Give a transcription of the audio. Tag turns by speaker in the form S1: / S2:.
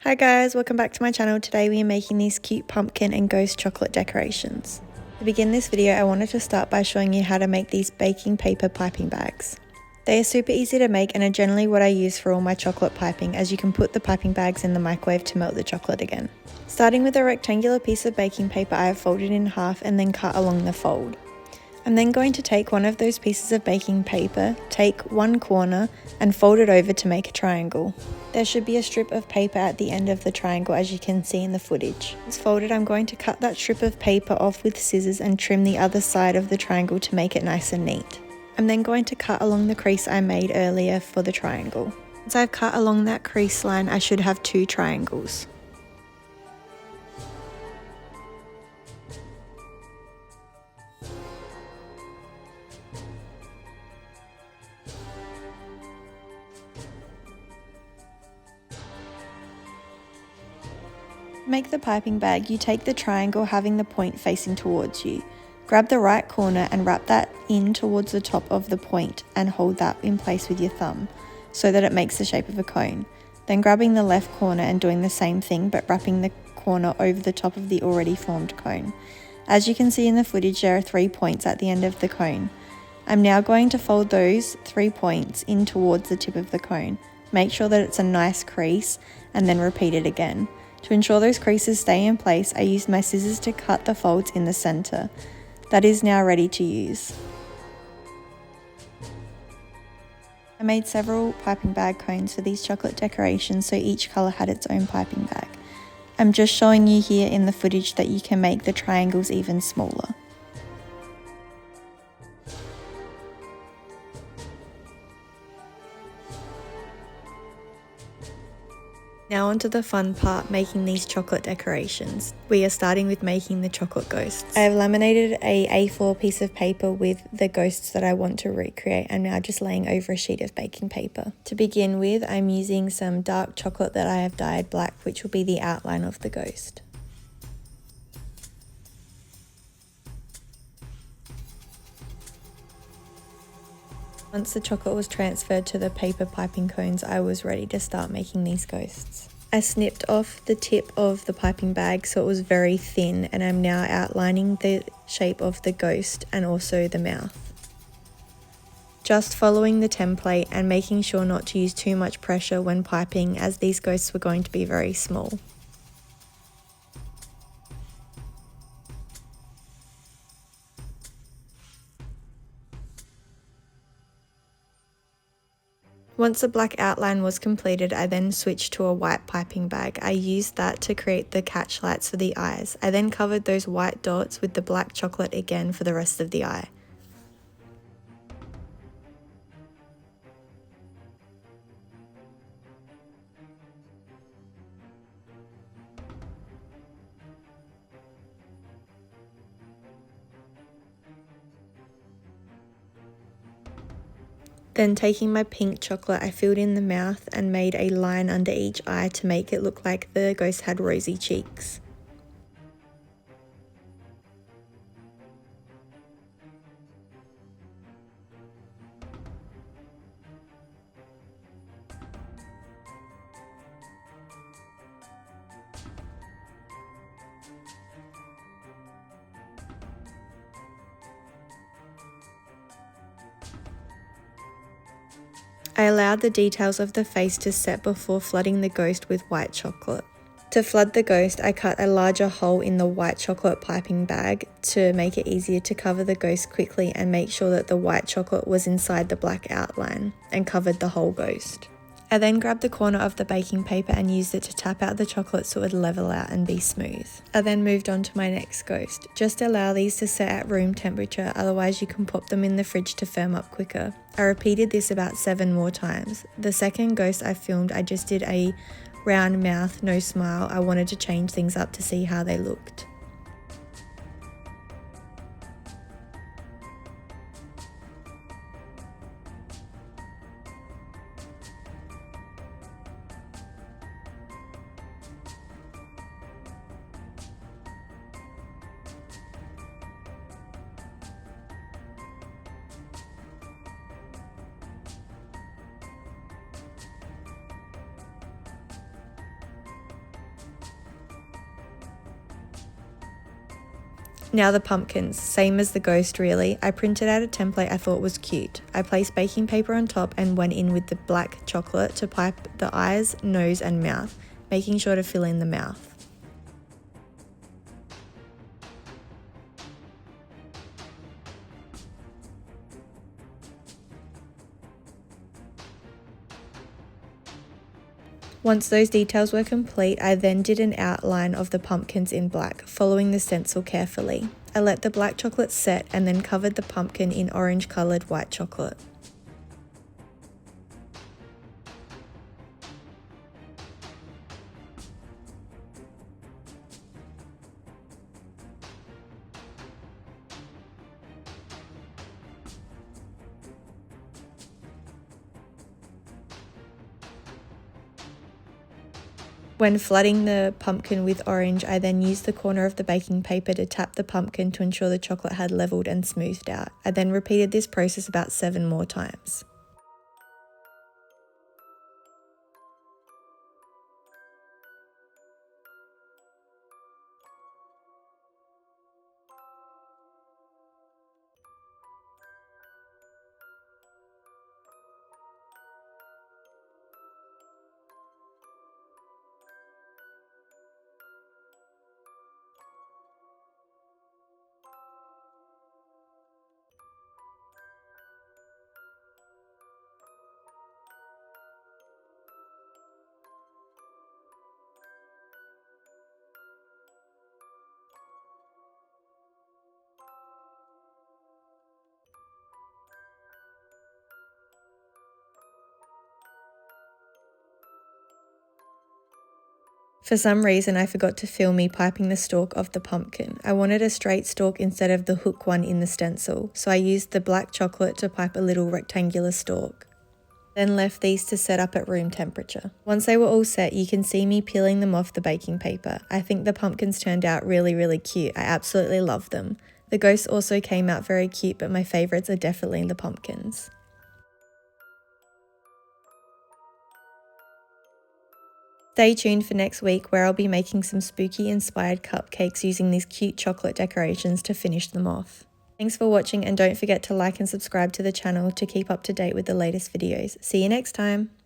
S1: Hi guys, welcome back to my channel. Today we are making these cute pumpkin and ghost chocolate decorations. To begin this video, I wanted to start by showing you how to make these baking paper piping bags. They are super easy to make and are generally what I use for all my chocolate piping, as you can put the piping bags in the microwave to melt the chocolate again. Starting with a rectangular piece of baking paper, I have folded in half and then cut along the fold. I'm then going to take one of those pieces of baking paper, take one corner and fold it over to make a triangle. There should be a strip of paper at the end of the triangle, as you can see in the footage. Once folded, I'm going to cut that strip of paper off with scissors and trim the other side of the triangle to make it nice and neat. I'm then going to cut along the crease I made earlier for the triangle. Once I've cut along that crease line, I should have two triangles. To make the piping bag, you take the triangle having the point facing towards you. Grab the right corner and wrap that in towards the top of the point and hold that in place with your thumb so that it makes the shape of a cone. Then grabbing the left corner and doing the same thing, but wrapping the corner over the top of the already formed cone. As you can see in the footage, there are 3 points at the end of the cone. I'm now going to fold those 3 points in towards the tip of the cone. Make sure that it's a nice crease and then repeat it again. To ensure those creases stay in place, I used my scissors to cut the folds in the center. That is now ready to use. I made several piping bag cones for these chocolate decorations, so each color had its own piping bag. I'm just showing you here in the footage that you can make the triangles even smaller. Now onto the fun part, making these chocolate decorations. We are starting with making the chocolate ghosts. I have laminated a A4 piece of paper with the ghosts that I want to recreate. I'm now just laying over a sheet of baking paper. To begin with, I'm using some dark chocolate that I have dyed black, which will be the outline of the ghost. Once the chocolate was transferred to the paper piping cones, I was ready to start making these ghosts. I snipped off the tip of the piping bag so it was very thin, and I'm now outlining the shape of the ghost and also the mouth. Just following the template and making sure not to use too much pressure when piping, as these ghosts were going to be very small. Once the black outline was completed, I then switched to a white piping bag. I used that to create the catch lights for the eyes. I then covered those white dots with the black chocolate again for the rest of the eye. Then taking my pink chocolate, I filled in the mouth and made a line under each eye to make it look like the ghost had rosy cheeks. I allowed the details of the face to set before flooding the ghost with white chocolate. To flood the ghost, I cut a larger hole in the white chocolate piping bag to make it easier to cover the ghost quickly and make sure that the white chocolate was inside the black outline and covered the whole ghost. I then grabbed the corner of the baking paper and used it to tap out the chocolate so it would level out and be smooth. I then moved on to my next ghost. Just allow these to set at room temperature, otherwise you can pop them in the fridge to firm up quicker. I repeated this about 7 more times. The second ghost I filmed, I just did a round mouth, no smile. I wanted to change things up to see how they looked. Now the pumpkins, same as the ghost really. I printed out a template I thought was cute. I placed baking paper on top and went in with the black chocolate to pipe the eyes, nose and mouth, making sure to fill in the mouth. Once those details were complete, I then did an outline of the pumpkins in black, following the stencil carefully. I let the black chocolate set and then covered the pumpkin in orange coloured white chocolate. When flooding the pumpkin with orange, I then used the corner of the baking paper to tap the pumpkin to ensure the chocolate had leveled and smoothed out. I then repeated this process about 7 more times. For some reason, I forgot to film me piping the stalk of the pumpkin. I wanted a straight stalk instead of the hook one in the stencil, so I used the black chocolate to pipe a little rectangular stalk. Then left these to set up at room temperature. Once they were all set, you can see me peeling them off the baking paper. I think the pumpkins turned out really cute. I absolutely love them. The ghosts also came out very cute, but my favourites are definitely the pumpkins. Stay tuned for next week where I'll be making some spooky inspired cupcakes using these cute chocolate decorations to finish them off. Thanks for watching and don't forget to like and subscribe to the channel to keep up to date with the latest videos. See you next time!